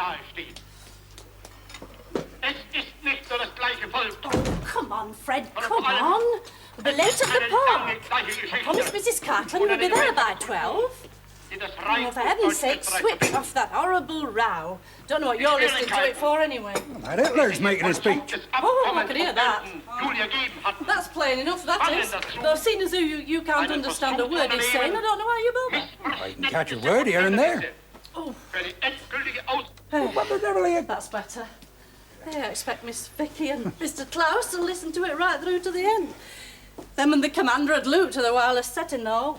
nahestehen. Es ist nicht so das gleiche Volk. Oh, come on, Fred, come on. We'll be late at the park. I promised Mrs. Cartland we'll be there by 12. Oh, for heaven's sake, switch off that horrible row. Don't know what you're listening to it for, anyway. That Hitler's making a speech. Oh, I can hear that. That's plain enough, that is. Though, seeing as you can't understand a word he's saying, I don't know how you bother. I can catch a word here and there. Oh. What the devil are you... That's better. I expect Miss Vicky and Mr. Klaus to listen to it right through to the end. Them and the commander had looked to the wireless setting, though.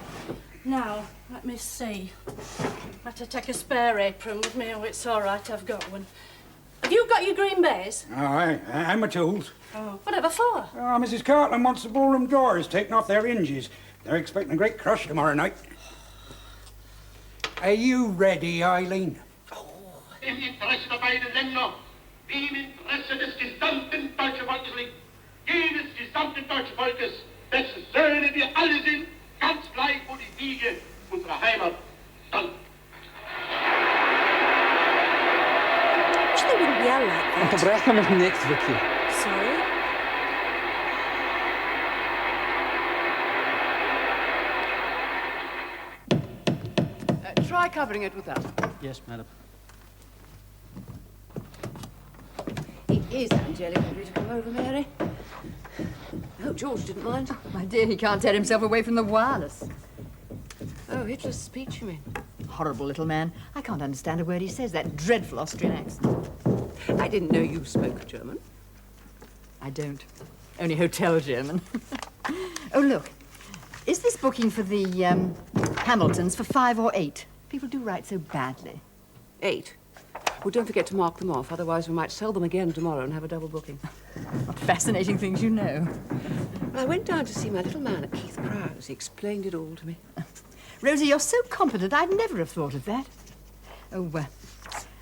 Now, let me see. Better take a spare apron with me. Oh, it's all right, I've got one. Have you got your green baize? Oh, and my tools. Oh, whatever for? Oh, Mrs. Cartland wants the ballroom doors taken off their hinges. They're expecting a great crush tomorrow night. Are you ready, Eileen? Oh. Im Interesse der beiden Länder, wie im Interesse des gesamten deutschen Volkes liegt, jedes gesamten deutschen Volkes, dessen Söhne wir alle sind, ganz gleich, wo die Wiege unserer Heimat stand. They wouldn't yell like that. Onderbrecht me nog niks, Vicky. Sorry? Try covering it with that. Yes, madam. It is angelic of you to come over, Mary. I hope George didn't mind. Oh, my dear, he can't tear himself away from the wireless. Oh, Hitler's speech, you mean? Horrible little man. I can't understand a word he says, that dreadful Austrian accent. I didn't know you spoke German. I don't. Only hotel German. Oh, look. Is this booking for the Hamiltons for 5 or 8? People do write so badly. 8. Well, don't forget to mark them off, otherwise we might sell them again tomorrow and have a double booking. What fascinating things you know. Well, I went down to see my little man at Keith Prowse. He explained it all to me. Rosie, you're so competent, I'd never have thought of that. Oh,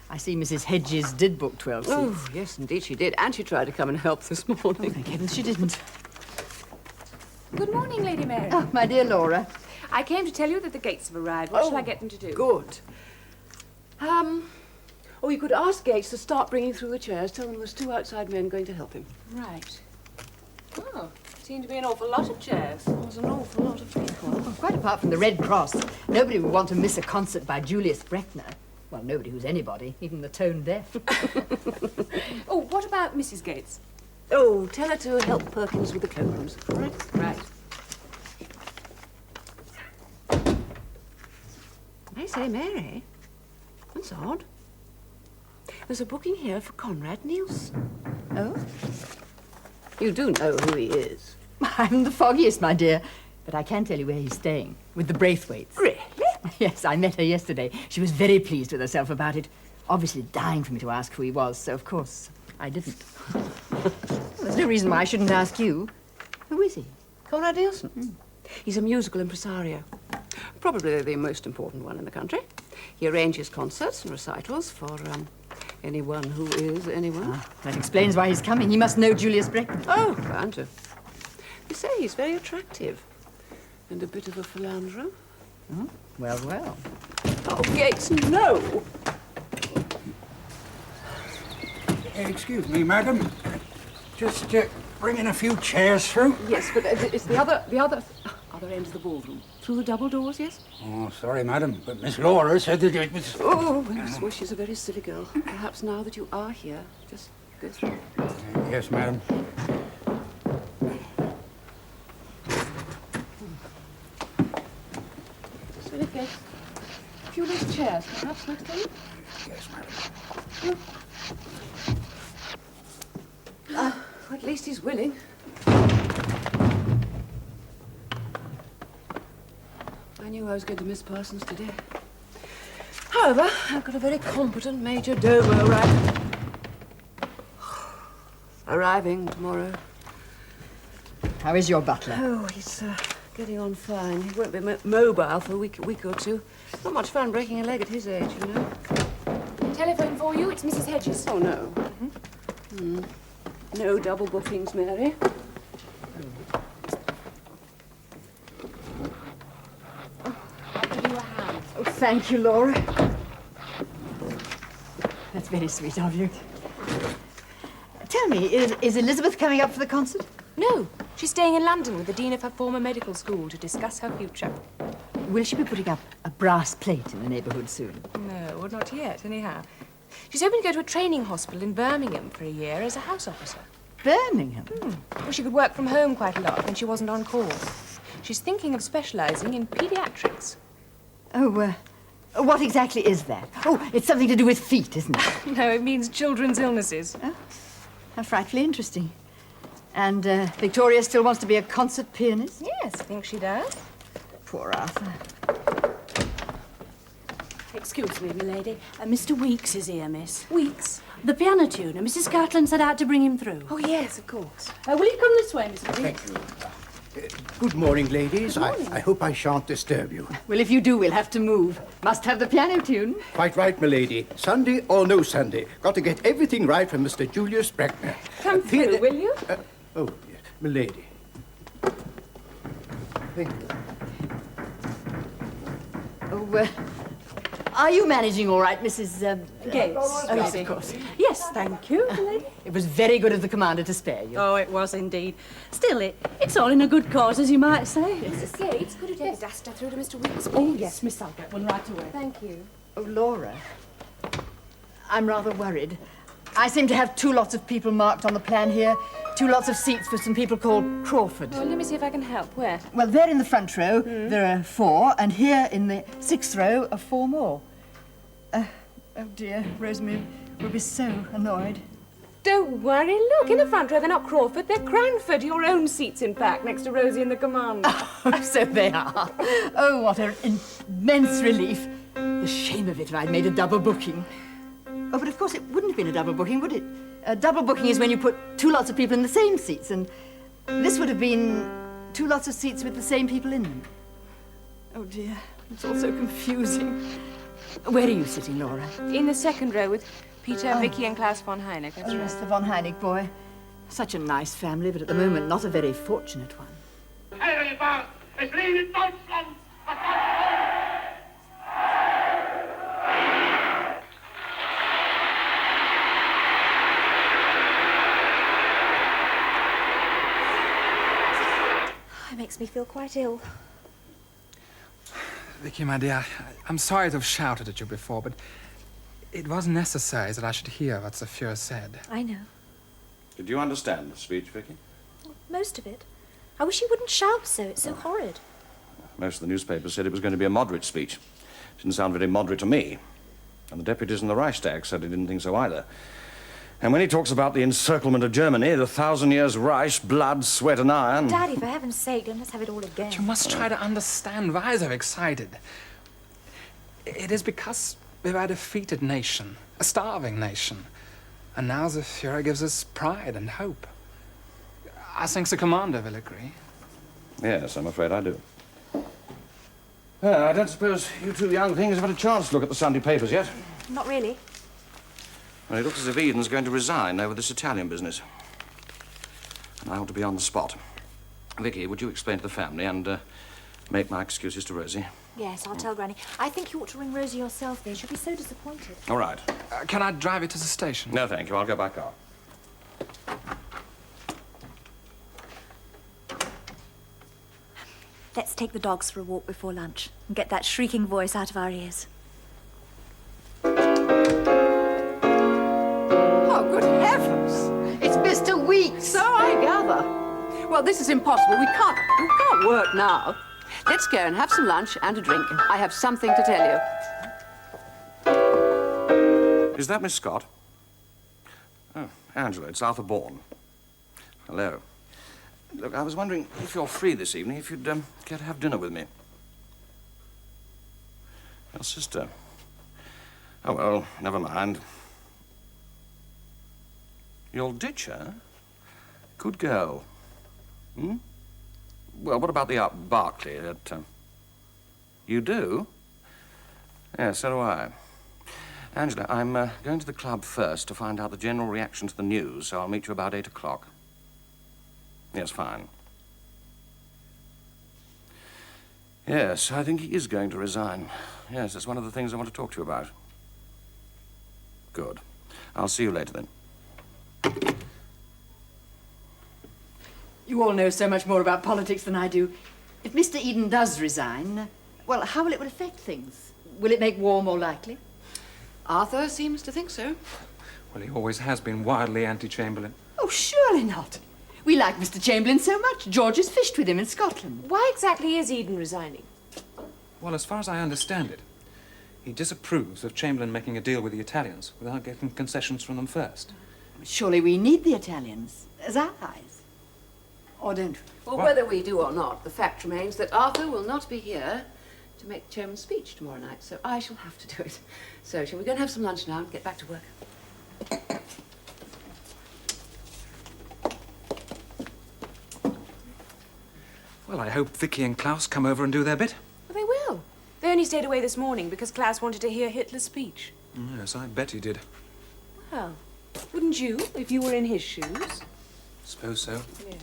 I see Mrs. Hedges did book 12 seats. Oh, yes, indeed she did. And she tried to come and help this morning. Oh, thank heavens she didn't. Good morning, Lady Mary. Oh, my dear Laura. I came to tell you that the gates have arrived. What shall I get them to do? Good. Oh, you could ask Gates to start bringing through the chairs. Tell them there's 2 outside men going to help him. Right. Oh, seem to be an awful lot of chairs. There's an awful lot of people. Well, quite apart from the Red Cross, nobody would want to miss a concert by Julius Brechner. Well, nobody who's anybody, even the tone deaf. Oh, what about Mrs. Gates? Oh, tell her to help Perkins with the cloakrooms. Right. I say, Mary, that's odd. There's a booking here for Conrad Nielsen. Oh? You do know who he is. I haven't the foggiest, my dear. But I can tell you where he's staying, with the Braithwaites. Really? Yes, I met her yesterday. She was very pleased with herself about it. Obviously dying for me to ask who he was, so of course I didn't. There's no reason why I shouldn't ask you. Who is he? Conrad Nielsen. He's a musical impresario. Probably the most important one in the country. He arranges concerts and recitals for anyone who is anyone. Ah, that explains why he's coming. He must know Julius Brechner. Oh, bound to. You say he's very attractive. And a bit of a philanderer. Oh, well, well. Oh, Gates, no! Excuse me, madam. Just bringing a few chairs through. Yes, but it's the other end of the ballroom. Through the double doors, yes? Oh, sorry, madam, but Miss Laura said that it was... Oh, well, she's a very silly girl. Perhaps now that you are here, just go through. Yes, madam. Silly case. A few less chairs, perhaps, next time? Yes, madam. At least he's willing. I knew I was going to miss Parsons today. However, I've got a very competent major domo arriving tomorrow. How is your butler? Oh, he's getting on fine. He won't be mobile for a week or two. Not much fun breaking a leg at his age, you know. Telephone for you. It's Mrs. Hedges. Oh, no. No double bookings, Mary. I'll give you a hand. Oh, thank you, Laura. That's very sweet of you. Tell me, is Elizabeth coming up for the concert? No, she's staying in London with the dean of her former medical school to discuss her future. Will she be putting up a brass plate in the neighbourhood soon? No, not yet, anyhow. She's hoping to go to a training hospital in Birmingham for a year as a house officer. Birmingham? Well, she could work from home quite a lot when she wasn't on call. She's thinking of specialising in paediatrics. Oh, what exactly is that? Oh, it's something to do with feet, isn't it? No, it means children's illnesses. Oh, how frightfully interesting. And Victoria still wants to be a concert pianist? Yes, I think she does. Poor Arthur. Excuse me, milady. Mr. Weeks is here, miss. Weeks? The piano tuner. Mrs. Catlin set out to bring him through. Oh, yes, of course. Will you come this way, Mr. Weeks? Thank you. Good morning, ladies. I hope I shan't disturb you. Well, if you do, we'll have to move. Must have the piano tune. Quite right, milady. Sunday or no Sunday. Got to get everything right from Mr. Julius Brackner. Come through, will you? Oh, yes, milady. Thank you. Oh, are you managing all right, Mrs. Gates. Oh, yes, of course. Yes, thank you, milady. It was very good of the commander to spare you. Oh, it was indeed. Still, it's all in a good cause, as you might say. Mrs. Gates, could you take a duster through to Mr. Weeks, please? Oh, yes, miss, I'll get one right away. Thank you. Oh, Laura, I'm rather worried. I seem to have 2 lots of people marked on the plan here. 2 lots of seats for some people called Crawford. Well, let me see if I can help. Where? Well, there in the front row, there are 4, and here in the 6th row are 4 more. Oh, dear, Rosemary will be so annoyed. Don't worry. Look, in the front row, they're not Crawford, they're Cranford. Your own seats, in fact, next to Rosie and the commander. Oh, so they are. Oh, what an immense relief. The shame of it if I'd made a double booking. Oh, but of course it wouldn't have been a double booking, would it? A double booking is when you put 2 lots of people in the same seats, and this would have been 2 lots of seats with the same people in them. Oh, dear, it's all so confusing. Where are you sitting, Laura? In the 2nd row with Peter, Vicky and Klaus von Heineck. That's Oh, right. yes, the von Heineck boy. Such a nice family, but at the moment not a very fortunate one. Herrenwagen, es lebe Deutschland! It makes me feel quite ill. Vicky, my dear, I'm sorry to have shouted at you before, but it was necessary that I should hear what the Fuhrer said. I know. Did you understand the speech, Vicky? Most of it. I wish he wouldn't shout so. It's so horrid. Most of the newspapers said it was going to be a moderate speech. Didn't sound very moderate to me. And the deputies in the Reichstag said they didn't think so either. And when he talks about the encirclement of Germany, the 1,000 years Reich, blood, sweat and iron... Daddy, for heaven's sake, don't let's have it all again. You must try to understand why they're excited. It is because we were a defeated nation, a starving nation. And now the Fuhrer gives us pride and hope. I think the commander will agree. Yes, I'm afraid I do. I don't suppose you 2 young things have had a chance to look at the Sunday papers yet? Not really. Well, it looks as if Eden's going to resign over this Italian business. And I ought to be on the spot. Vicky, would you explain to the family and make my excuses to Rosie? Yes, I'll tell Granny. I think you ought to ring Rosie yourself, though. She'll be so disappointed. All right. Can I drive you to the station? No, thank you. I'll go by car. Let's take the dogs for a walk before lunch and get that shrieking voice out of our ears. Oh, good heavens! It's Mr. Weeks. So I gather. Well, this is impossible. We can't work now. Let's go and have some lunch and a drink. I have something to tell you. Is that Miss Scott? Oh, Angela, it's Arthur Bourne. Hello. Look, I was wondering if you're free this evening, if you'd care to have dinner with me. Your sister. Oh, well, never mind. You'll ditch her? Good girl. Hmm? Well, what about the Berkeley? You do? Yes, so do I. Angela, I'm going to the club first to find out the general reaction to the news, so I'll meet you about 8 o'clock. Yes, fine. Yes, I think he is going to resign. Yes, that's one of the things I want to talk to you about. Good. I'll see you later then. You all know so much more about politics than I do. If Mr. Eden does resign, well, how will it affect things? Will it make war more likely? Arthur seems to think so. Well, he always has been wildly anti-Chamberlain. Oh, surely not. We like Mr. Chamberlain so much. George has fished with him in Scotland. Why exactly is Eden resigning? Well, as far as I understand it, he disapproves of Chamberlain making a deal with the Italians without getting concessions from them first. Surely we need the Italians as allies. Or don't we? Well, whether we do or not, the fact remains that Arthur will not be here to make the chairman's speech tomorrow night, so I shall have to do it. So, shall we go and have some lunch now and get back to work? Well, I hope Vicky and Klaus come over and do their bit. Well, they will. They only stayed away this morning because Klaus wanted to hear Hitler's speech. Yes, I bet he did. Well, wouldn't you if you were in his shoes? Suppose so. Yes.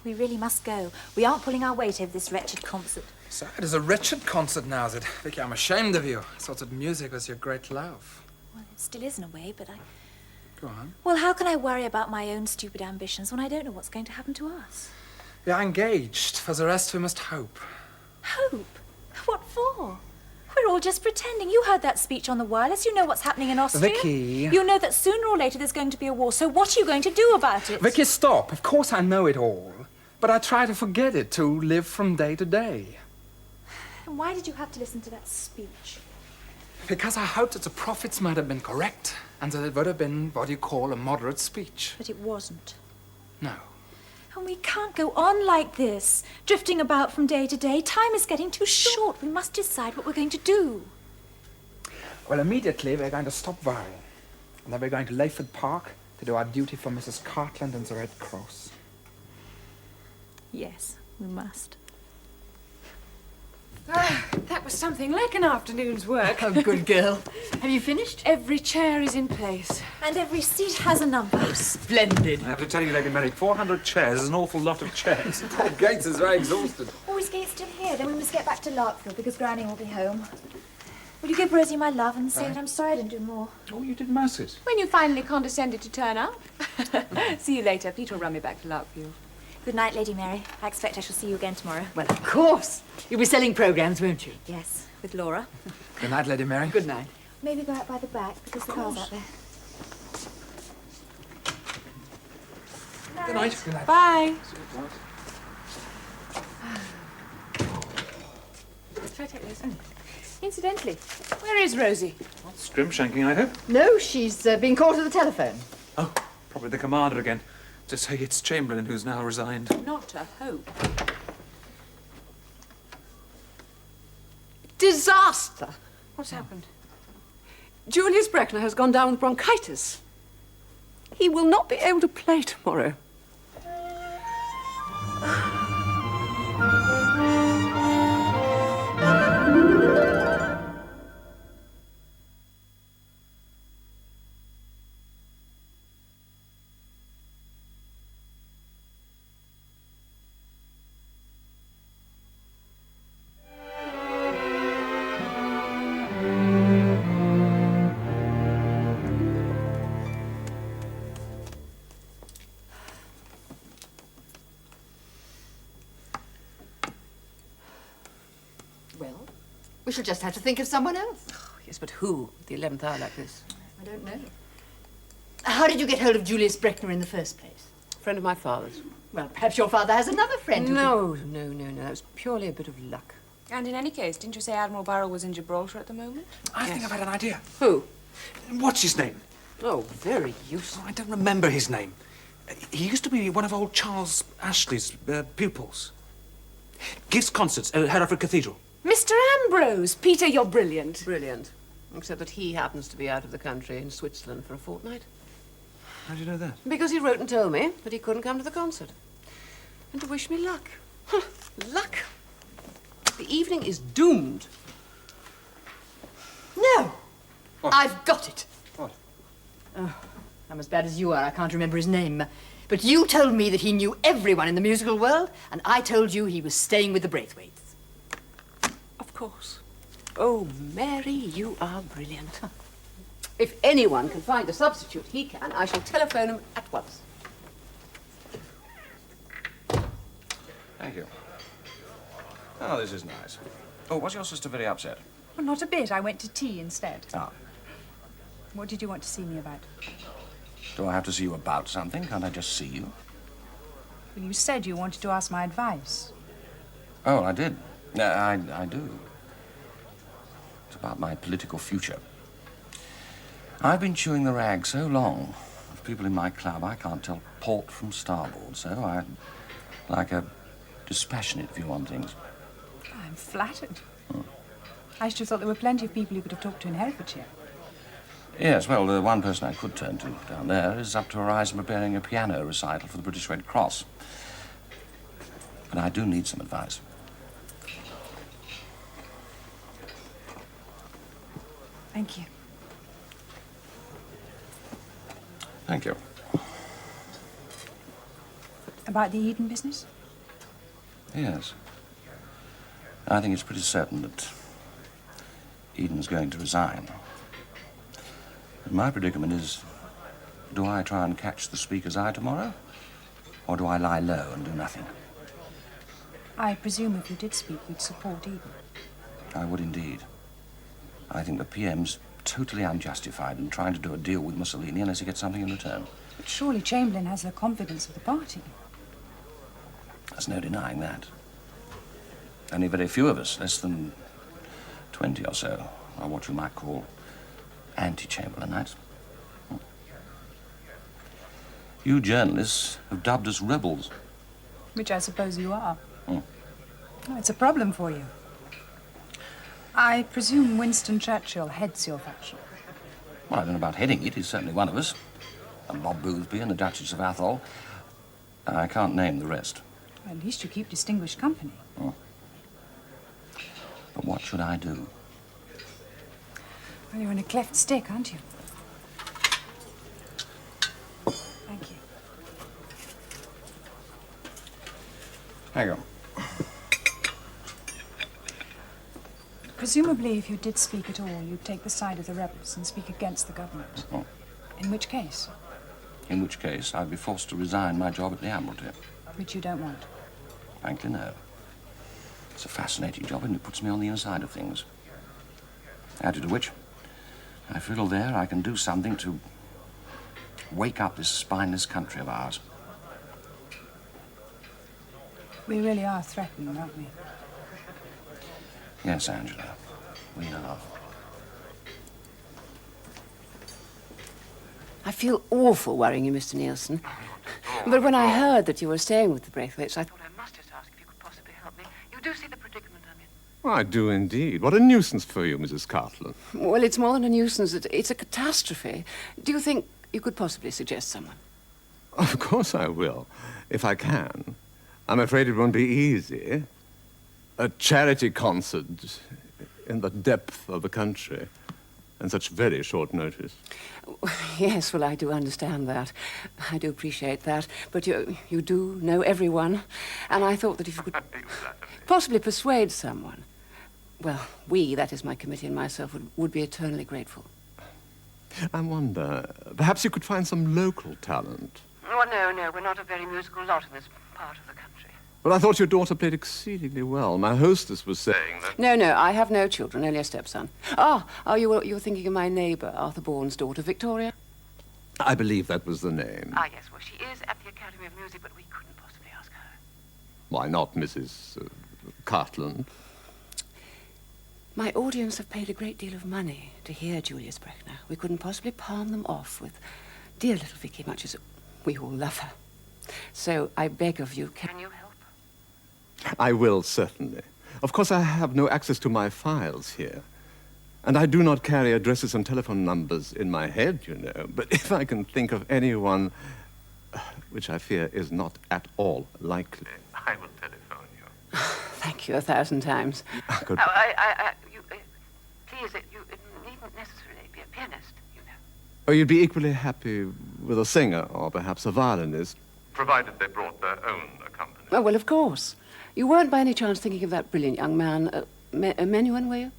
We really must go. We aren't pulling our weight over this wretched concert. So it is a wretched concert now, is it? Vicky, I'm ashamed of you. I thought that music was your great love. Well, it still is in a way, but I... Go on. Well, how can I worry about my own stupid ambitions when I don't know what's going to happen to us? We are engaged. For the rest, we must hope. Hope? What for? We're all just pretending. You heard that speech on the wireless. You know what's happening in Austria. Vicky. You know that sooner or later there's going to be a war. So what are you going to do about it? Vicky, stop. Of course I know it all. But I try to forget it, to live from day to day. And why did you have to listen to that speech? Because I hoped that the prophets might have been correct, and that it would have been what you call a moderate speech. But it wasn't. No. And we can't go on like this, drifting about from day to day. Time is getting too short. We must decide what we're going to do. Well, immediately we're going to stop worrying. And then we're going to Layford Park to do our duty for Mrs. Cartland and the Red Cross. Yes, we must. That was something like an afternoon's work. Oh, good girl. Have you finished? Every chair is in place. And every seat has a number. Oh, splendid. I have to tell you, Lady Mary, 400 chairs is an awful lot of chairs. Poor Gates is very exhausted. Oh, is Gates still here? Then we must get back to Larkfield because Granny will be home. Will you give Rosie my love and say that I'm sorry I didn't do more? Oh, you did masses. When you finally condescended to turn up. See you later. Peter will run me back to Larkfield. Good night, Lady Mary. I expect I shall see you again tomorrow. Well, of course. You'll be selling programmes, won't you? Yes, with Laura. Good night, Lady Mary. Good night. Maybe go out by the back because the car's out there. Good night. Good night. Bye. Shall I take this? Incidentally, where is Rosie? Not scrimshanking, I hope. No, she's been called to the telephone. Oh, probably the commander again. To say it's Chamberlain who's now resigned. Not a hope. Disaster! What's happened? Julius Breckner has gone down with bronchitis. He will not be able to play tomorrow. Well, we shall just have to think of someone else. Yes, but who at the 11th hour like this? I don't know. How did you get hold of Julius Breckner in the first place? A friend of my father's. Well, perhaps your father has another friend who No. That was purely a bit of luck. And in any case, didn't you say Admiral Barrow was in Gibraltar at the moment? I think I've had an idea. Who? What's his name? Oh, very useful. I don't remember his name. He used to be one of old Charles Ashley's pupils. Gives concerts at Hereford Cathedral. Mr. Ambrose! Peter, you're brilliant. Brilliant. Except that he happens to be out of the country in Switzerland for a fortnight. How do you know that? Because he wrote and told me that he couldn't come to the concert. And to wish me luck. Huh, luck. The evening is doomed. No! What? I've got it. What? Oh, I'm as bad as you are. I can't remember his name. But you told me that he knew everyone in the musical world, and I told you he was staying with the Braithwaites. Of course. Oh, Mary, you are brilliant. If anyone can find a substitute, he can. I shall telephone him at once. Thank you. Oh, this is nice. Oh, was your sister very upset? Well, not a bit. I went to tea instead. Ah. What did you want to see me about? Do I have to see you about something? Can't I just see you? Well, you said you wanted to ask my advice. Oh, I did. I do. It's about my political future. I've been chewing the rag so long of people in my club, I can't tell port from starboard, so I'd like a dispassionate view on things. I'm flattered. I should have thought there were plenty of people you could have talked to in Herefordshire. Yes, well, the one person I could turn to down there is up to her eyes in preparing a piano recital for the British Red Cross. But I do need some advice. Thank you. Thank you. About the Eden business? Yes. I think it's pretty certain that Eden's going to resign. My predicament is, do I try and catch the Speaker's eye tomorrow? Or do I lie low and do nothing? I presume if you did speak, you'd support Eden. I would indeed. I think the PM's totally unjustified in trying to do a deal with Mussolini unless he gets something in return. But surely Chamberlain has the confidence of the party. There's no denying that. Only very few of us, less than 20 or so, are what you might call anti-Chamberlainites. You journalists have dubbed us rebels. Which I suppose you are. Oh, it's a problem for you. I presume Winston Churchill heads your faction. Well, I don't know about heading it. He's certainly one of us. And Bob Boothby and the Duchess of Athol. I can't name the rest. Well, at least you keep distinguished company. But what should I do? Well, you're in a cleft stick, aren't you? Thank you. Hang on. Presumably, if you did speak at all, you'd take the side of the rebels and speak against the government. In which case? In which case, I'd be forced to resign my job at the Admiralty. Which you don't want. Frankly, no. It's a fascinating job, and it puts me on the inside of things. Added to which, I feel there I can do something to wake up this spineless country of ours. We really are threatened, aren't we? Yes, Angela, we are. I feel awful worrying you, Mr. Nielsen. But when I heard that you were staying with the Braithwaites, I thought I must just ask if you could possibly help me. You do see the predicament I'm in. Well, I do indeed. What a nuisance for you, Mrs. Cartland. Well, it's more than a nuisance. It's a catastrophe. Do you think you could possibly suggest someone? Of course I will, if I can. I'm afraid it won't be easy. A charity concert in the depth of the country, and such very short notice. Yes, well, I do understand that. I do appreciate that. But you do know everyone, and I thought that if you could possibly persuade someone, well, we, that is my committee and myself, would be eternally grateful. I wonder, perhaps you could find some local talent. Oh, no, we're not a very musical lot in this part of the country. Well, I thought your daughter played exceedingly well. My hostess was saying that... No, I have no children, only a stepson. You were thinking of my neighbour, Arthur Bourne's daughter, Victoria? I believe that was the name. Yes, well, she is at the Academy of Music, but we couldn't possibly ask her. Why not, Mrs. Cartland? My audience have paid a great deal of money to hear Julius Brechner. We couldn't possibly palm them off with dear little Vicky, much as we all love her. So I beg of you, can you help? I will, certainly. Of course, I have no access to my files here. And I do not carry addresses and telephone numbers in my head, you know. But if I can think of anyone, which I fear is not at all likely, I will telephone you. Thank you 1,000 times. Good. Please, you needn't necessarily be a pianist, you know. Oh, you'd be equally happy with a singer or perhaps a violinist. Provided they brought their own accompaniment. Oh, well, of course. You weren't by any chance thinking of that brilliant young man, Menuhin, were you?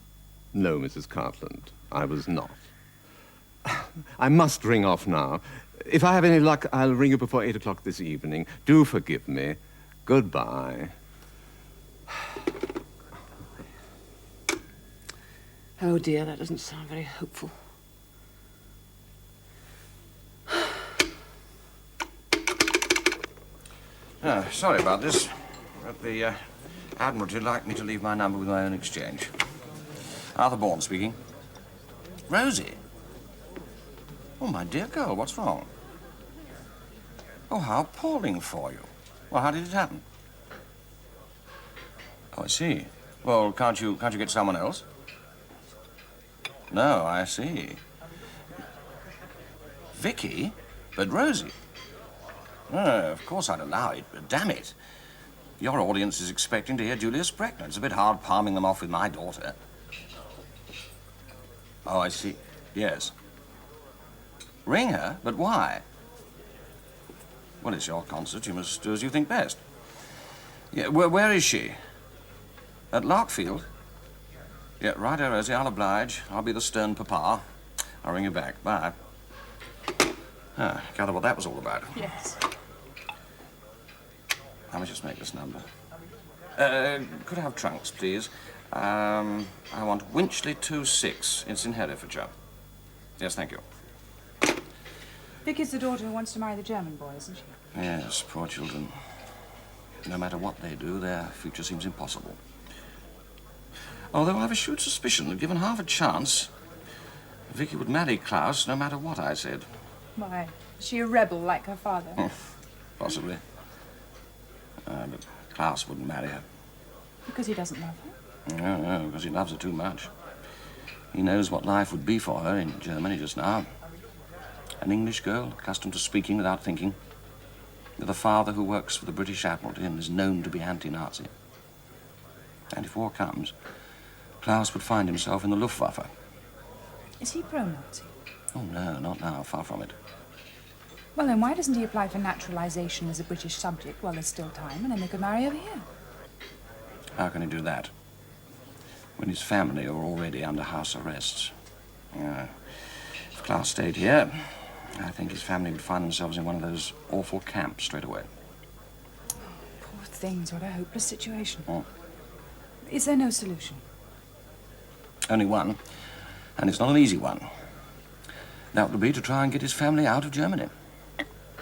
No, Mrs. Cartland, I was not. I must ring off now. If I have any luck, I'll ring you before 8 o'clock this evening. Do forgive me. Goodbye. Oh dear, that doesn't sound very hopeful. Sorry about this, but the Admiralty would like me to leave my number with my own exchange. Arthur Bourne speaking. Rosie? Oh, my dear girl, what's wrong? Oh, how appalling for you. Well, how did it happen? Oh, I see. Well, can't you get someone else? No, I see. Vicky? But Rosie? No, of course I'd allow it, but damn it. Your audience is expecting to hear Julius Breckner. It's a bit hard palming them off with my daughter. Oh, I see. Yes. Ring her? But why? Well, it's your concert. You must do as you think best. Yeah, where is she? At Larkfield? Yeah, righto, Rosie, I'll oblige. I'll be the stern papa. I'll ring you back. Bye. Gather what that was all about. Yes. Let me just make this number. Could I have trunks, please? I want Winchley 26. It's in Herefordshire. Yes, thank you. Vicky's the daughter who wants to marry the German boy, isn't she? Yes, poor children. No matter what they do, their future seems impossible. Although I have a shrewd suspicion that given half a chance, Vicky would marry Klaus no matter what I said. Why? Is she a rebel like her father? Possibly. But Klaus wouldn't marry her. Because he doesn't love her? No, because he loves her too much. He knows what life would be for her in Germany just now. An English girl, accustomed to speaking without thinking, with a father who works for the British Admiralty and is known to be anti-Nazi. And if war comes, Klaus would find himself in the Luftwaffe. Is he pro-Nazi? Oh, no, not now, far from it. Well, then why doesn't he apply for naturalisation as a British subject while there's still time, and then they could marry over here? How can he do that? When his family are already under house arrests. If Klaus stayed here, I think his family would find themselves in one of those awful camps straight away. Poor things, what a hopeless situation. Oh. Is there no solution? Only one, and it's not an easy one. That would be to try and get his family out of Germany.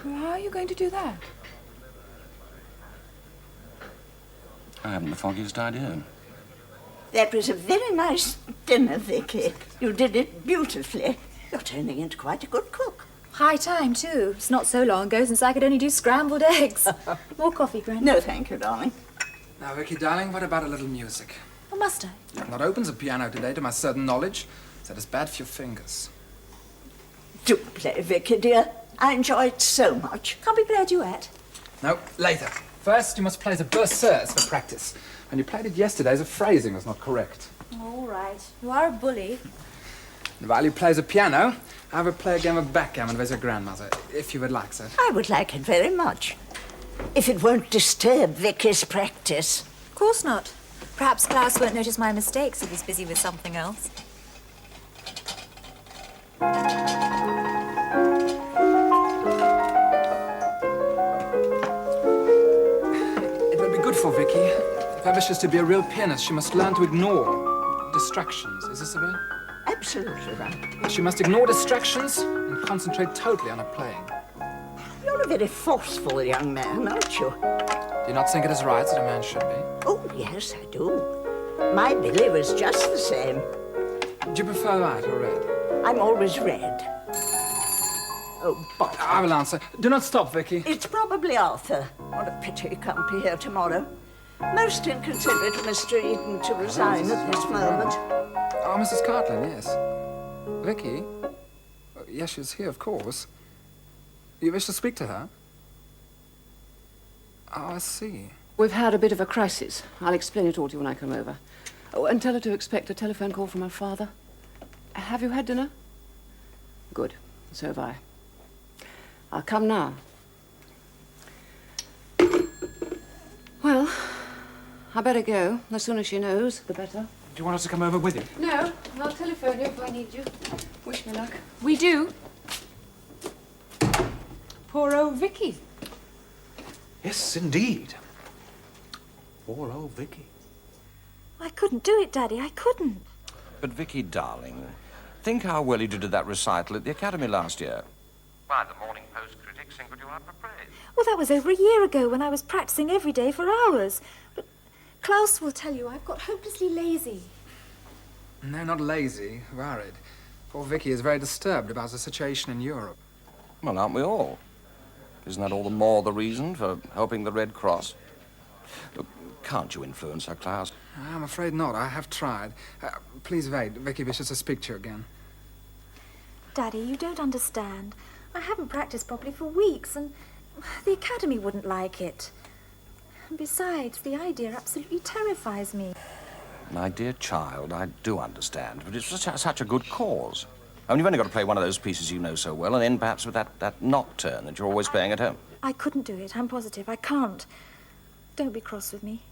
Well, how are you going to do that? I haven't the foggiest idea. That was a very nice dinner, Vicky. You did it beautifully. You're turning into quite a good cook. High time, too. It's not so long ago since I could only do scrambled eggs. More coffee, Gran? No, thank you, darling. Now, Vicky, darling, what about a little music? Or must I? You've not opened the piano today, to my certain knowledge. That is bad for your fingers. Do play, Vicky, dear. I enjoy it so much. Can't we play a duet? No, later. First, you must play the berceuse for practice. When you played it yesterday, the phrasing was not correct. All right. You are a bully. And while you play the piano, I will play a game of backgammon with your grandmother, if you would like so. I would like it very much. If it won't disturb Vicky's practice. Of course not. Perhaps Klaus won't notice my mistakes if he's busy with something else. It will be good for Vicky. If I wishes to be a real pianist, she must learn to ignore distractions. Is this the way? Absolutely right. She must ignore distractions and concentrate totally on her playing. You're a very forceful young man, aren't you? Do you not think it is right that a man should be? Oh, yes, I do. My Billy was just the same. Do you prefer white or red? I'm always red. Oh, bother. I will answer. Do not stop, Vicky. It's probably Arthur. What a pity he can't be here tomorrow. Most inconsiderate of Mr. Eden to resign at this moment. Oh, Mrs. Cartland, yes. Vicky? Yes, she's here, of course. You wish to speak to her? Oh, I see. We've had a bit of a crisis. I'll explain it all to you when I come over. Oh, and tell her to expect a telephone call from her father. Have you had dinner? Good. So have I. I'll come now. Well, I better go. The sooner she knows, the better. you want us to come over with you? No, I'll telephone you if I need you. Wish me luck. We do. Poor old Vicky. Yes, indeed. Poor old Vicky. I couldn't do it, Daddy. I couldn't. But, Vicky, darling, think how well you did at that recital at the Academy last year. Why, the Morning Post critics singled you out for praise. Well, that was over a year ago when I was practicing every day for hours. But Klaus will tell you I've got hopelessly lazy. No, not lazy, worried. Poor Vicky is very disturbed about the situation in Europe. Well, aren't we all? Isn't that all the more the reason for helping the Red Cross? Look, can't you influence her, Klaus? I'm afraid not. I have tried. Please wait. Vicky wishes to speak to you again. Daddy, you don't understand. I haven't practiced properly for weeks, and the Academy wouldn't like it. And besides, the idea absolutely terrifies me. My dear child, I do understand, but it's such a good cause. I mean, you've only got to play one of those pieces you know so well, and end perhaps with that Nocturne that you're always playing at home. I couldn't do it, I'm positive. I can't. Don't be cross with me.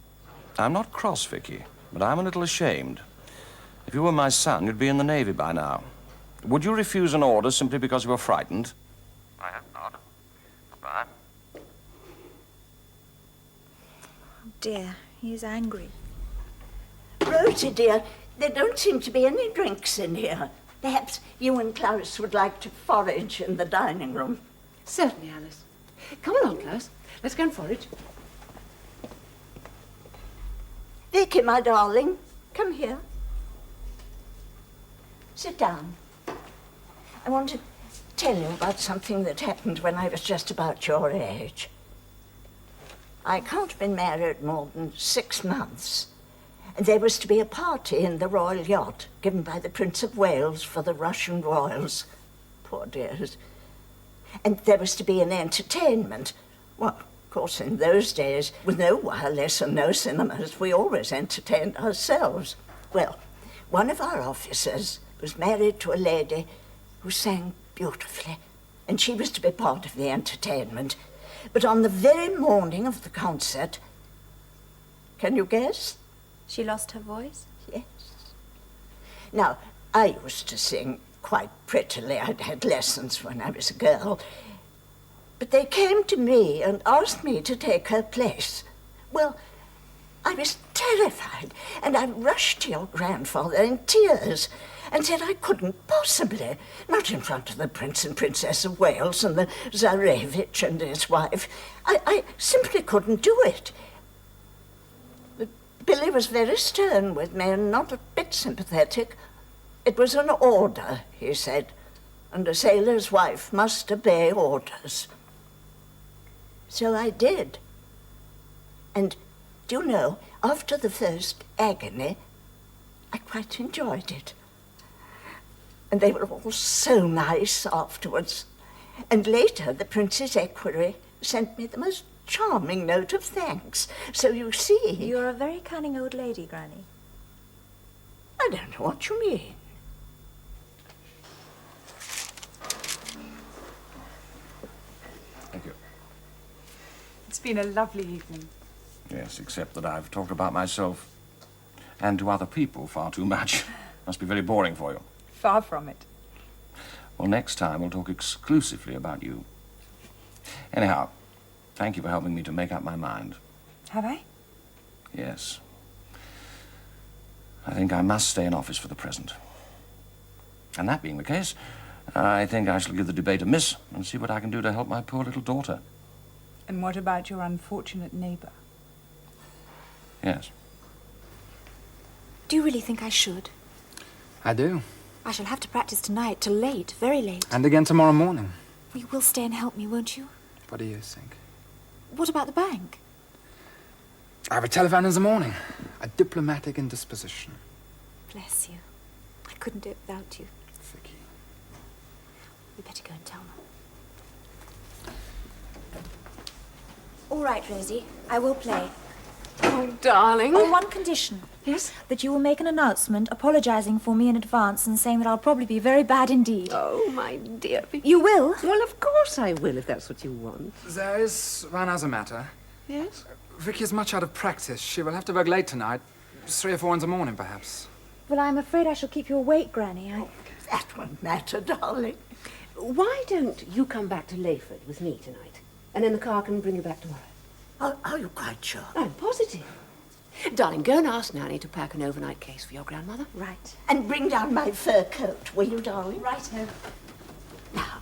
I'm not cross, Vicky, but I'm a little ashamed. If you were my son, you'd be in the Navy by now. Would you refuse an order simply because you were frightened? I hope not. Goodbye. Oh dear, he's angry. Rosie, dear, there don't seem to be any drinks in here. Perhaps you and Klaus would like to forage in the dining room. Certainly, Alice. Come along, Klaus. Let's go and forage. Vicky, my darling, come here. Sit down. I want to tell you about something that happened when I was just about your age. I can't have been married more than 6 months. And there was to be a party in the royal yacht given by the Prince of Wales for the Russian royals. Poor dears. And there was to be an entertainment. Well, of course, in those days, with no wireless and no cinemas, we always entertained ourselves. Well, one of our officers was married to a lady who sang beautifully, and she was to be part of the entertainment. But on the very morning of the concert, can you guess? She lost her voice? Yes. Now, I used to sing quite prettily. I'd had lessons when I was a girl. But they came to me and asked me to take her place. Well, I was terrified, and I rushed to your grandfather in tears and said I couldn't possibly, not in front of the Prince and Princess of Wales and the Tsarevich and his wife. I simply couldn't do it. But Billy was very stern with me and not a bit sympathetic. It was an order, he said, and a sailor's wife must obey orders. So I did. And, do you know, after the first agony, I quite enjoyed it. And they were all so nice afterwards. And later, the Prince's equerry sent me the most charming note of thanks. So you see... You're a very cunning old lady, Granny. I don't know what you mean. Thank you. It's been a lovely evening. Yes, except that I've talked about myself and to other people far too much. Must be very boring for you. Far from it. Well, next time we'll talk exclusively about you. Anyhow, thank you for helping me to make up my mind. Have I? Yes. I think I must stay in office for the present. And that being the case, I think I shall give the debate a miss and see what I can do to help my poor little daughter. And what about your unfortunate neighbour? Yes. Do you really think I should? I do. I shall have to practice tonight till late, very late. And again tomorrow morning. You will stay and help me, won't you? What do you think? What about the bank? I have a telephone in the morning. A diplomatic indisposition. Bless you. I couldn't do it without you. Vicky. We better go and tell them. All right, Rosie. I will play. Oh, darling. On one condition. Yes? That you will make an announcement apologising for me in advance and saying that I'll probably be very bad indeed. Oh, my dear. You will? Well, of course I will, if that's what you want. There is one other matter. Yes? Vicky is much out of practice. She will have to work late tonight. 3 or 4 in the morning, perhaps. Well, I'm afraid I shall keep you awake, Granny. That won't matter, darling. Why don't you come back to Layford with me tonight? And then the car can bring you back tomorrow. Are you quite sure? I'm positive. Darling, go and ask Nanny to pack an overnight case for your grandmother. Right. And bring down my fur coat, will you, darling? Righto. Now,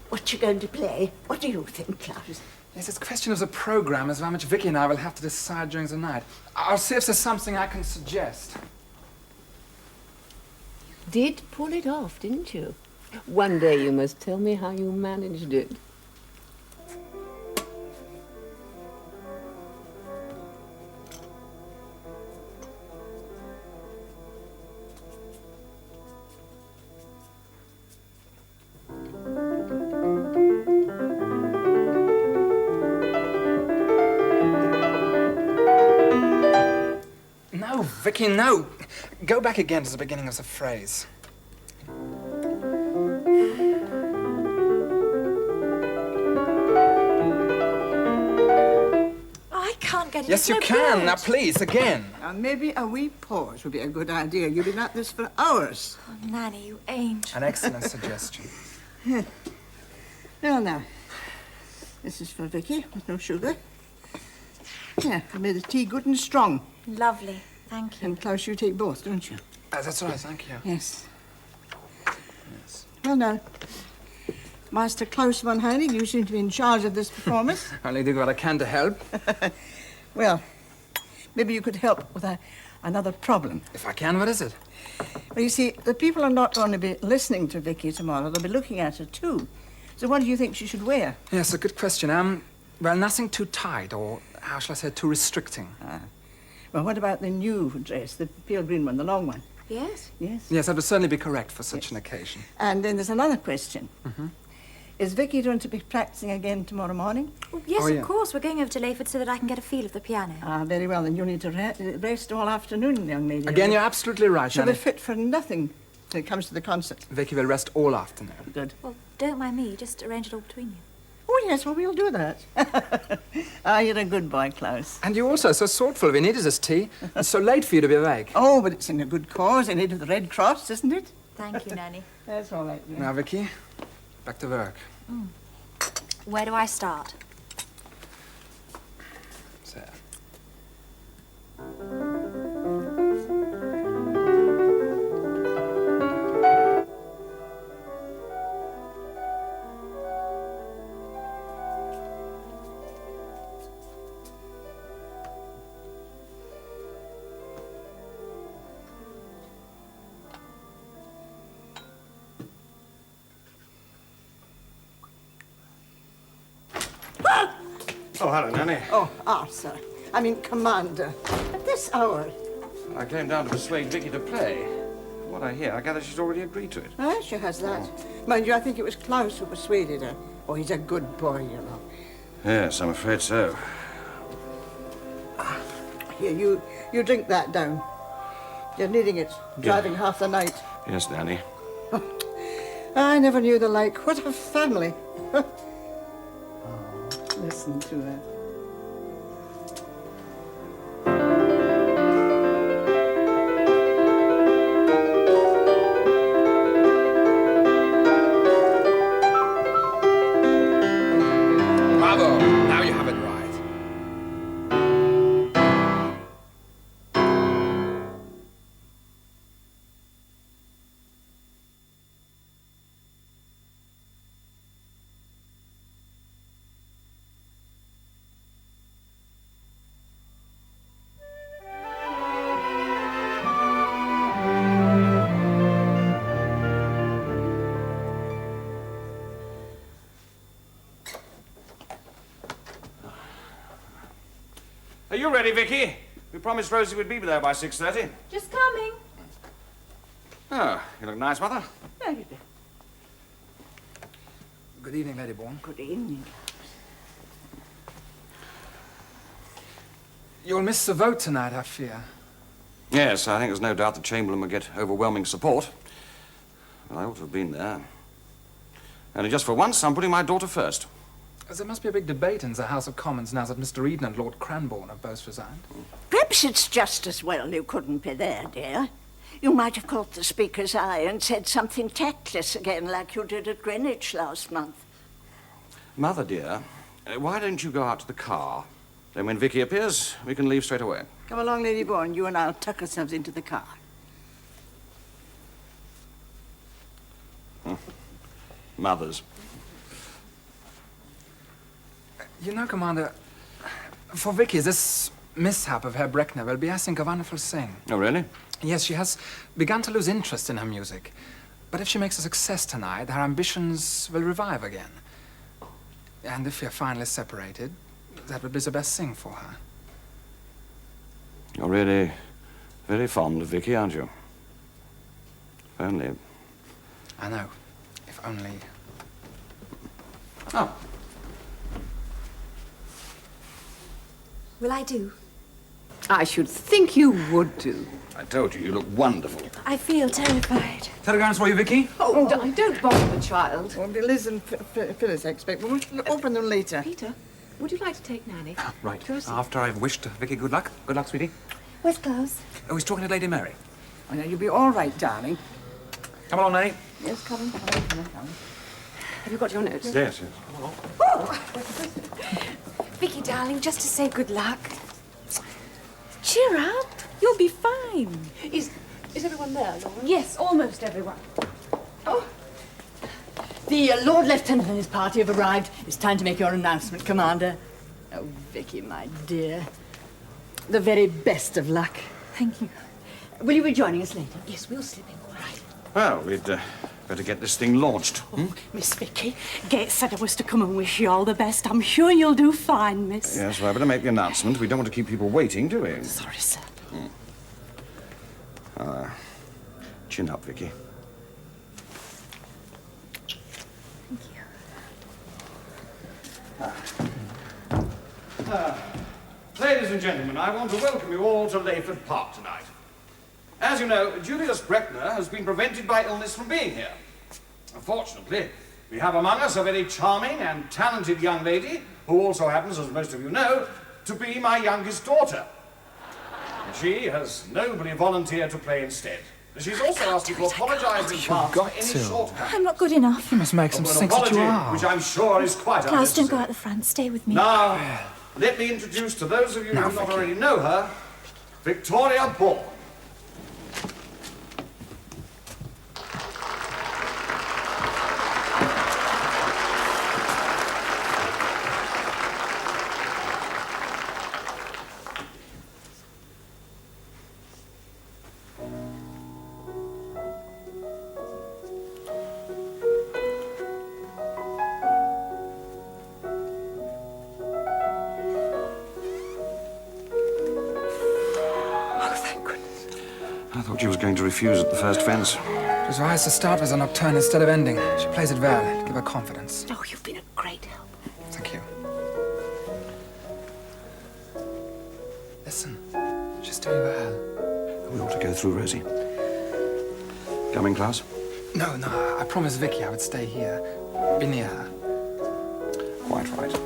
what you going to play? What do you think, Klaus? Yes, it's a question of the programme as how much Vicky and I will have to decide during the night. I'll see if there's something I can suggest. Did pull it off, didn't you? One day you must tell me how you managed it. No, Vicky, no. Go back again to the beginning of the phrase. I can't get it. Yes, It's you no can. good. Now, please, again. Maybe a wee pause would be a good idea. You've been at this for hours. Oh, Nanny, you ain't. An excellent suggestion. Well, now, this is for Vicky, with no sugar. Yeah, I made the tea good and strong. Lovely. Thank you. And Klaus, you take both, don't you? That's right, thank you. Yes. Well, now, Master Klaus von Heining, you seem to be in charge of this performance. Only do what I can to help. Well, maybe you could help with another problem. If I can, what is it? Well, you see, the people are not going to be listening to Vicky tomorrow. They'll be looking at her, too. So what do you think she should wear? Yes, a good question. Well, nothing too tight, or how shall I say, too restricting. Well, what about the new dress, the pale green one, the long one? Yes? Yes. Yes, that would certainly be correct for such an occasion. And then there's another question. Mm-hmm. Is Vicky going to be practicing again tomorrow morning? Well, yes, of course. We're going over to Layford so that I can get a feel of the piano. Ah, very well. Then you'll need to rest all afternoon, young lady. Again, you're absolutely right, She'll Nanny. be fit for nothing when it comes to the concert. Vicky will rest all afternoon. Good. Well, don't mind me. Just arrange it all between you. Oh, yes, well, we'll do that. Ah, you're a good boy, Klaus. And you also, so thoughtful. We needed this tea. It's so late for you to be awake. Oh, but it's in a good cause, in aid of the Red Cross, isn't it? Thank you, Nanny. That's all right. Yeah. Now, Vicky, back to work. Where do I start? There. Oh, hello, Nanny. Oh, Arthur. I mean, Commander. At this hour. I came down to persuade Vicky to play. From what I hear, I gather she's already agreed to it. Ah, she has that. Mind you, I think it was Klaus who persuaded her. Oh, he's a good boy, you know. Yes, I'm afraid so. Here, you drink that down. You're needing it, driving half the night. Yes, Nanny. I never knew the like. What a family. Listen to her. Bravo! Now you have it right. Are you ready, Vicky? We promised Rosie we'd be there by 6:30. Just coming. Oh, you look nice, Mother. Good evening, Lady Bourne. Good evening. You'll miss the vote tonight, I fear. Yes, I think there's no doubt the Chamberlain will get overwhelming support. Well, I ought to have been there. Only just for once, I'm putting my daughter first. There must be a big debate in the House of Commons now that Mr. Eden and Lord Cranbourne have both resigned. Perhaps it's just as well you couldn't be there, dear. You might have caught the speaker's eye and said something tactless again, like you did at Greenwich last month. Mother, dear, why don't you go out to the car? Then when Vicky appears, we can leave straight away. Come along, Lady Bourne. You and I'll tuck ourselves into the car. Mothers. You know, Commander, for Vicky, this mishap of Herr Breckner will be, I think, a wonderful thing. Oh, really? Yes, she has begun to lose interest in her music. But if she makes a success tonight, her ambitions will revive again. And if you're finally separated, that would be the best thing for her. You're really very fond of Vicky, aren't you? If only. I know. If only. Oh. Will I do? I should think you would do. I told you, you look wonderful. I feel terrified. Telegrams for you, Vicky? Oh, don't bother the child. Well, Liz and Phyllis, I expect, but we'll open them later. Peter, would you like to take Nanny? Right. Josie. After I've wished Vicky good luck. Good luck, sweetie. Where's Klaus? Oh, he's talking to Lady Mary. Oh, now, you'll be all right, darling. Come along, Nanny. Yes, come on. Have you got your notes? Yes, yes. Vicky, darling, just to say good luck. Cheer up. You'll be fine. Is everyone there, Laura? Yes, almost everyone. The Lord Lieutenant and his party have arrived. It's time to make your announcement, Commander. Oh, Vicky, my dear. The very best of luck. Thank you. Will you be joining us later? Yes, we'll slip in. Right. Well, we'd better get this thing launched. Miss Vicky, Gates said I was to come and wish you all the best. I'm sure you'll do fine, miss. Yes, well, I better make the announcement. We don't want to keep people waiting, do we? Sorry, sir. Chin up, Vicky. Thank you. Ladies and gentlemen, I want to welcome you all to Layford Park tonight. As you know, Julius Breckner has been prevented by illness from being here. Unfortunately, we have among us a very charming and talented young lady who also happens, as most of you know, to be my youngest daughter. And she has nobly volunteered to play instead. She's also asked me to apologise in advance for any shortcomings. I'm not good enough. You must make some An sense that you apology, are. which I'm sure is quite Klaus, don't go unnecessary. out the front. Stay with me. Now, let me introduce to those of you who do not already know her, Victoria Bourne. I thought she was going to refuse at the first fence. It was wise to start with a Nocturne instead of ending. She plays it well. Give her confidence. Oh, you've been a great help. Thank you. Listen, she's doing well. We ought to go through, Rosie. Coming, Klaus? No, I promised Vicky I would stay here. Be near her. Quite right.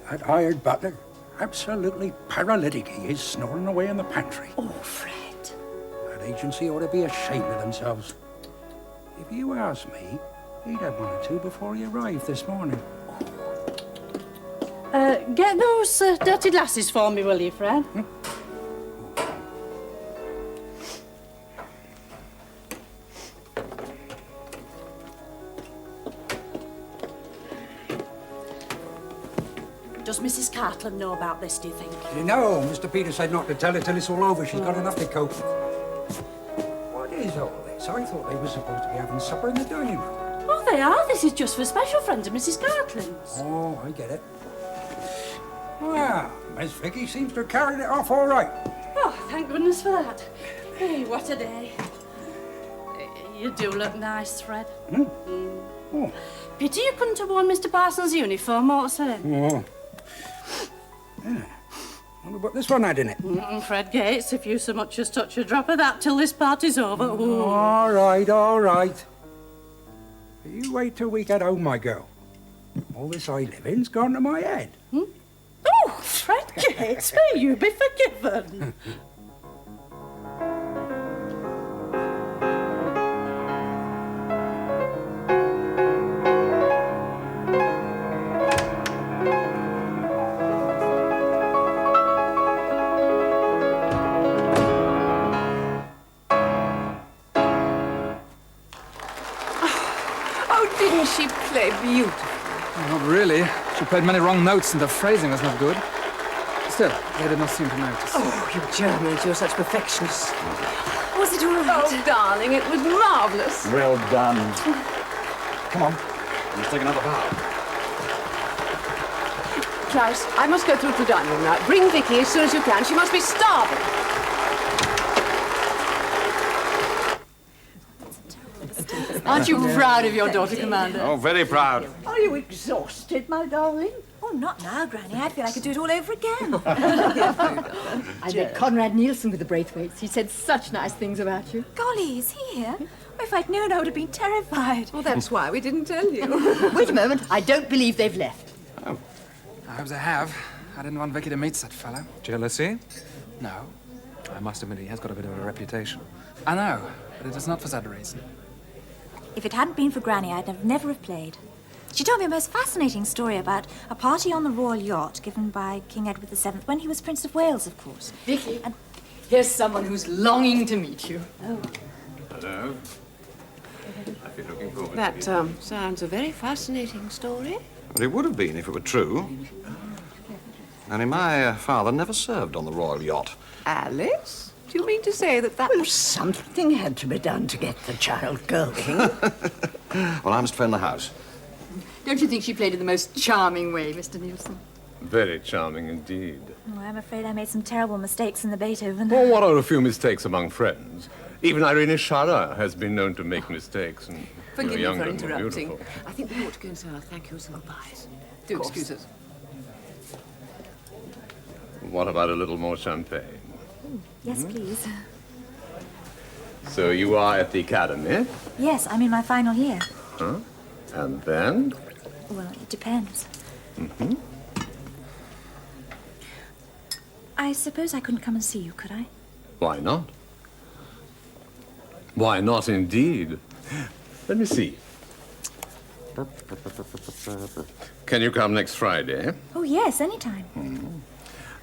That hired butler, absolutely paralytic he is, snoring away in the pantry. Oh, Fred. That agency ought to be ashamed of themselves. If you ask me, he'd had one or two before he arrived this morning. Get those dirty glasses for me, will you, Fred? Does Mrs. Cartland know about this, do you think? No, Mr. Peter said not to tell her till it's all over. She's got enough to cope with. What is all this? I thought they were supposed to be having supper in the dining room. Oh, they are. This is just for special friends of Mrs. Cartland's. Oh, I get it. Well, Miss Vicky seems to have carried it off all right. Oh, thank goodness for that. Hey, what a day. You do look nice, Fred. Oh. Pity you couldn't have worn Mr. Parsons' uniform, what's it? Oh. Yeah. Wonder what this one had in it. Fred Gates, if you so much as touch a drop of that till this party's over. Ooh. All right, all right. You wait till we get home, my girl. All this high living's gone to my head. Oh, Fred Gates, may you be forgiven. Oh, didn't she play beautifully? Not really. She played many wrong notes and the phrasing was not good. Still, they did not seem to notice. Oh, you Germans, you're such perfectionists. Was it all right? Oh, darling, it was marvellous. Well done. Come on. Let's take another bow. Klaus, I must go through to the dining room now. Bring Vicky as soon as you can. She must be starving. Aren't you proud of your daughter, Commander? Oh, very proud. Are you exhausted, my darling? Oh, not now, Granny. I feel I could do it all over again. I met Conrad Nielsen with the Braithwaites. He said such nice things about you. Golly, is he here? If I'd known, I would have been terrified. Well, that's why we didn't tell you. Wait a moment. I don't believe they've left. Oh. I hope they have. I didn't want Vicky to meet that fellow. Jealousy? No. I must admit, he has got a bit of a reputation. I know, but it is not for that reason. If it hadn't been for Granny, I'd never have played. She told me a most fascinating story about a party on the royal yacht given by King Edward VII when he was Prince of Wales, of course. Vicky, here's someone who's longing to meet you. Oh. Hello. I've been looking forward That to you. sounds a very fascinating story. Well, it would have been if it were true. Only my father never served on the royal yacht. Alice? Do you mean to say that Well, something had to be done to get the child going. Well, I must phone the house. Don't you think she played in the most charming way, Mr. Nielsen? Very charming indeed. Oh, I'm afraid I made some terrible mistakes in the Beethoven. Well, what are a few mistakes among friends? Even Irene Schara has been known to make mistakes. And Forgive me younger for and more interrupting. beautiful. I think we ought to go and say our thank yous and goodbyes. Do excuse us. What about a little more champagne? Yes, please. So you are at the academy? Yes, I'm in my final year. Huh? And then? Well, it depends. Mm-hmm. I suppose I couldn't come and see you, could I? Why not? Why not, indeed? Let me see. Can you come next Friday? Oh, yes, anytime.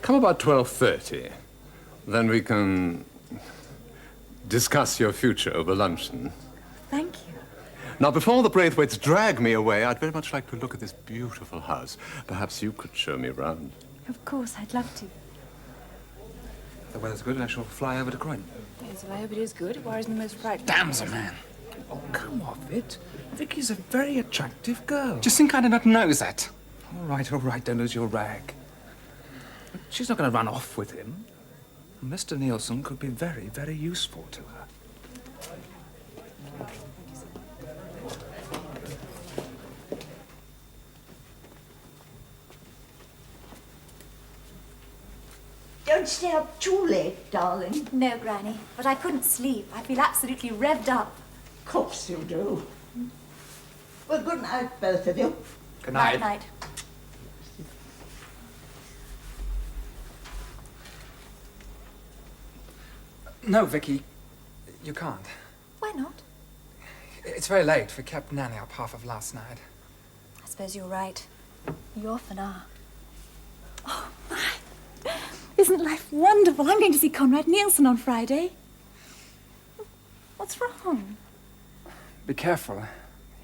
Come about 12:30. Then we can discuss your future over luncheon. Thank you. Now, before the Braithwaites drag me away, I'd very much like to look at this beautiful house. Perhaps you could show me around. Of course, I'd love to. If the weather's good, I shall fly over to Croydon. Yes, well, I hope it is good. It worries me most frightfully. Damn the man. Oh, come off it. Vicky's a very attractive girl. Do you think I did not know that? All right, don't lose your rag. But she's not going to run off with him. Mr. Nielsen could be very, very useful to her. Don't stay up too late, darling. No, Granny, but I couldn't sleep. I feel absolutely revved up. Of course you do. Well, good night, both of you. Good night. Night. No, Vicky, you can't. Why not? It's very late. We kept Nanny up half of last night. I suppose you're right. You often are. Oh, my. Isn't life wonderful? I'm going to see Conrad Nielsen on Friday. What's wrong? Be careful.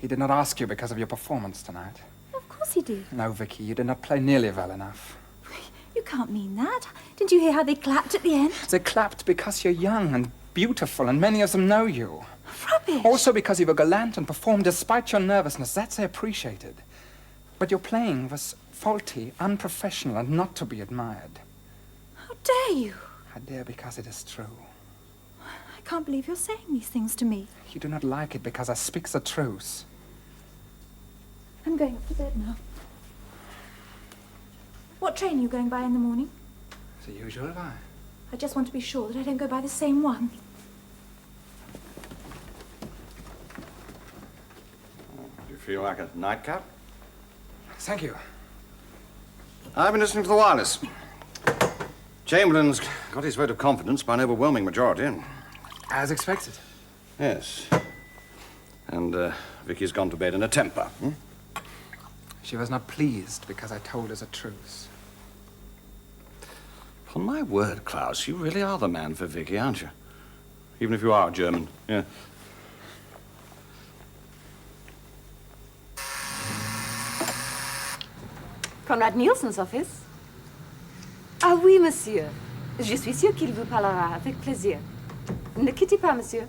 He did not ask you because of your performance tonight. Of course he did. No, Vicky, you did not play nearly well enough. You can't mean that. Didn't you hear how they clapped at the end? They clapped because you're young and beautiful, and many of them know you. Rubbish. Also because you were gallant and performed despite your nervousness. That's appreciated. But your playing was faulty, unprofessional, and not to be admired. How dare you? I dare because it is true. I can't believe you're saying these things to me. You do not like it because I speak the truth. I'm going up to bed now. What train are you going by in the morning? The usual line. I just want to be sure that I don't go by the same one. Do you feel like a nightcap? Thank you. I've been listening to the wireless. Chamberlain's got his vote of confidence by an overwhelming majority. As expected. Yes. And Vicky's gone to bed in a temper. She was not pleased because I told her the truth. Upon my word, Klaus, you really are the man for Vicky, aren't you? Even if you are German, yeah. Conrad Nielsen's office? Ah oui, monsieur. Je suis sûre qu'il vous parlera avec plaisir. Ne quittez pas, monsieur.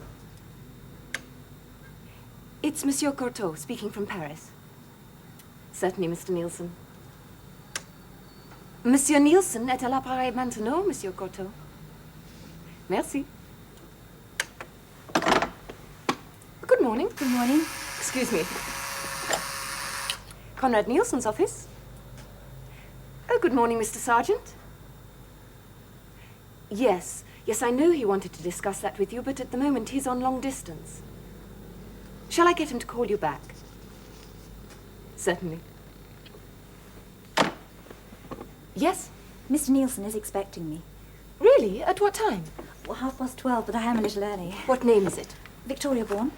It's Monsieur Courteau speaking from Paris. Certainly, Mr. Nielsen. Monsieur Nielsen est à l'appareil maintenant, Monsieur Courteau. Merci. Good morning. Good morning. Excuse me. Conrad Nielsen's office? Oh, good morning, Mr. Sergeant. Yes, I know he wanted to discuss that with you, but at the moment he's on long distance. Shall I get him to call you back? Certainly. Yes? Mr. Nielsen is expecting me. Really? At what time? Well, 12:30, but I am a little early. What name is it? Victoria Bourne.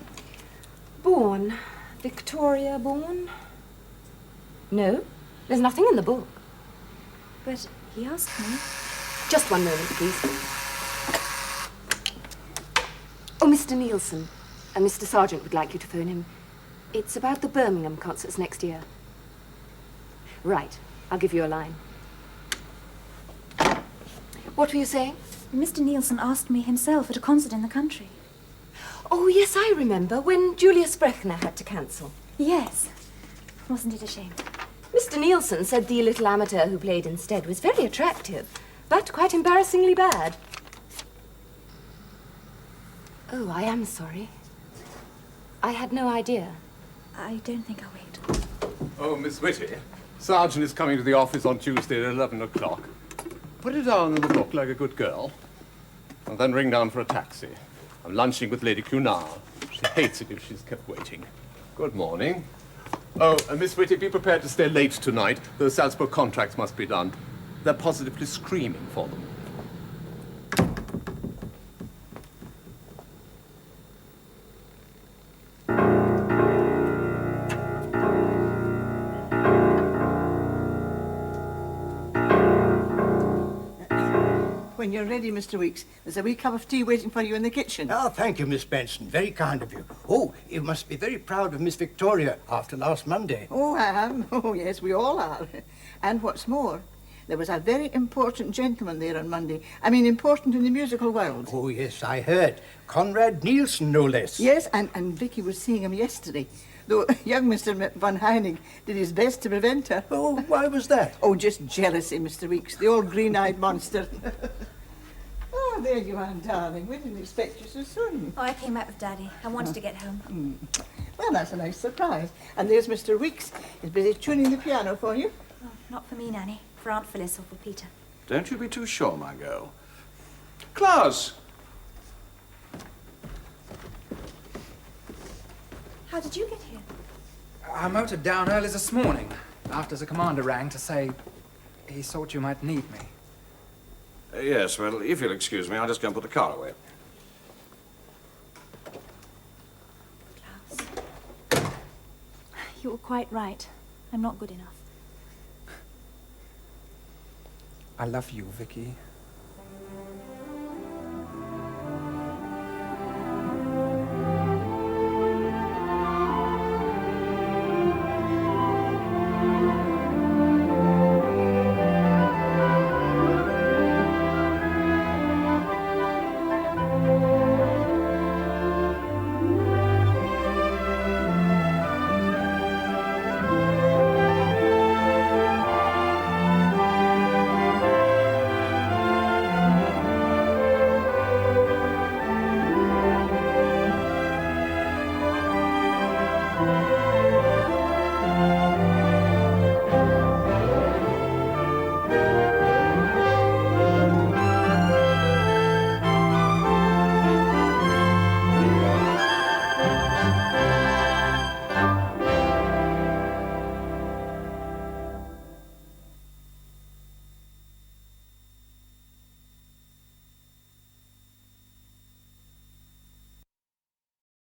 Bourne? Victoria Bourne? No, there's nothing in the book. But he asked me. Just one moment, please. Oh, Mr. Nielsen. Mr. Sergeant would like you to phone him. It's about the Birmingham concerts next year. Right. I'll give you a line. What were you saying? Mr. Nielsen asked me himself at a concert in the country. Oh, yes, I remember, when Julius Brechner had to cancel. Yes. Wasn't it a shame? Mr. Nielsen said the little amateur who played instead was very attractive, but quite embarrassingly bad. Oh, I am sorry. I had no idea. I don't think I'll wait. Oh, Miss Whitty, Sergeant is coming to the office on Tuesday at 11 o'clock. Put it down in the book like a good girl, and then ring down for a taxi. I'm lunching with Lady Cunard. She hates it if she's kept waiting. Good morning. Oh, Miss Whitty, be prepared to stay late tonight. Those Salzburg contracts must be done. They're positively screaming for them. When you're ready, Mr. Weeks, there's a wee cup of tea waiting for you in the kitchen. Oh, thank you, Miss Benson. Very kind of you. Oh, you must be very proud of Miss Victoria after last Monday. Oh, I am. Oh, yes, we all are. And what's more, there was a very important gentleman there on Monday. I mean, important in the musical world. Oh, yes, I heard. Conrad Nielsen, no less. Yes, and Vicky was seeing him yesterday. Though young Mr. Von Heining did his best to prevent her. Oh, why was that? Oh, just jealousy, Mr. Weeks, the old green-eyed monster. Oh, there you are, darling. We didn't expect you so soon. Oh, I came back with Daddy. I wanted to get home. Well, that's a nice surprise. And there's Mr. Weeks. He's busy tuning the piano for you. Oh, not for me, Nanny. For Aunt Phyllis or for Peter. Don't you be too sure, my girl. Klaus! How did you get here? I motored down early this morning, after the commander rang to say he thought you might need me. Yes, well, if you'll excuse me, I'll just go and put the car away. Klaus. You were quite right. I'm not good enough. I love you, Vicky.